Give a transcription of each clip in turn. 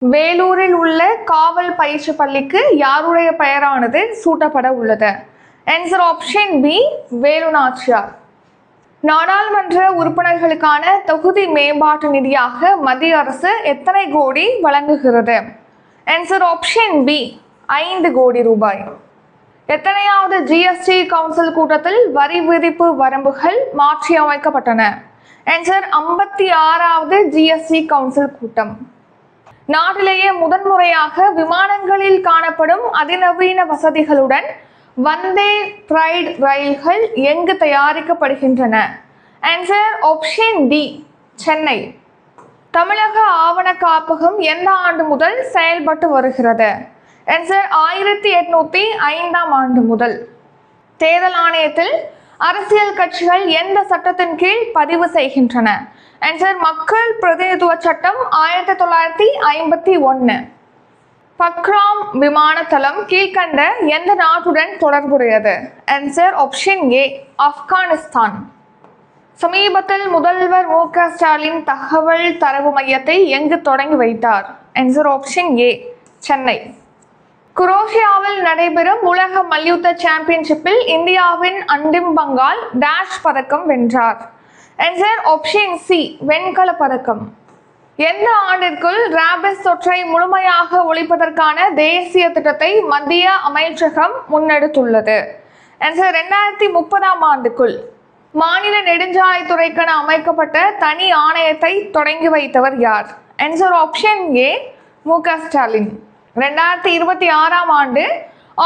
வேலூரில் உள்ள காவல் பயிற்சி பள்ளிக்கு யாருடைய பெயரானது சூட்டப்பட உள்ளது? Answer option B, Velu Nachiyar. நாடாளுமன்ற உறுப்பினர்களுக்கான தொகுதி மேம்பாட்டு நிதியாக மத்திய அரசு எத்தனை கோடி வழங்குகிறது? ஆன்சர் ஆப்ஷன் பி, 5 கோடி ரூபாய். எத்தனையாவது ஜிஎஸ்டி கவுன்சில் கூட்டத்தில் வரி விதிப்பு வரம்புகள் மாற்றி அமைக்கப்பட்டன? ஆன்சர் 56வது ஜிஎஸ்டி கவுன்சில் கூட்டம். நாட்டிலேயே முதன்முறையாக விமானங்களில் காணப்படும் அதிநவீன வசதிகளுடன் வந்தே பாரத் ரயில்கள் எங்கு தயாரிக்கப்படுகின்றன? Answer option D, Chennai. தமிழக ஆவண காப்பகம் எந்த ஆண்டு முதல் செயல்பட்டு வருகிறது? ஆன்சர் 1805ஆம் ஆண்டு முதல். தேர்தல் ஆணையத்தில் அரசியல் கட்சிகள் எந்த சட்டத்தின் கீழ் பதிவு செய்கின்றன? ஆன்சர் மக்கள் பிரதிநிதித்துவ சட்டம் 1951. பக்ராம் விமான தளம் கீழ்கண்ட எந்த நாட்டுடன் தொடர்புடையது? ஆன்சர் ஆப்ஷன் ஏ, ஆப்கானிஸ்தான். சமீபத்தில் முதல்வர் மு.க. ஸ்டாலின் தகவல் தரவு மையத்தை எங்கு தொடங்கி வைத்தார்? Answer option A, Chennai. குரோஷியாவில் நடைபெறும் உலக மல்யுத்த சாம்பியன்ஷிப்பில் இந்தியாவின் அண்டிம் பங்கால் டேஷ் பதக்கம் வென்றார்? ஆன்சர் ஆப்ஷன் சி, வெண்கல பதக்கம். எந்த ஆண்டிற்குள் ராபிஸ் தொற்றை முழுமையாக ஒழிப்பதற்கான தேசிய திட்டத்தை மத்திய அமைச்சகம் முன்னெடுத்துள்ளது? ஆன்சர் 2030ஆம் ஆண்டுக்குள். மாநில நெடுஞ்சாலைத்துறைக்கென அமைக்கப்பட்ட தனி ஆணையத்தை தொடங்கி வைத்தவர் யார்? Answer option A, M K. Stalin. 2026ஆம் ஆண்டு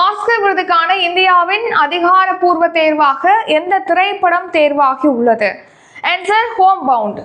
ஆஸ்கர் விருதுக்கான இந்தியாவின் அதிகாரப்பூர்வ தேர்வாக எந்த திரைப்படம் தேர்வாகி உள்ளது? Answer home bound.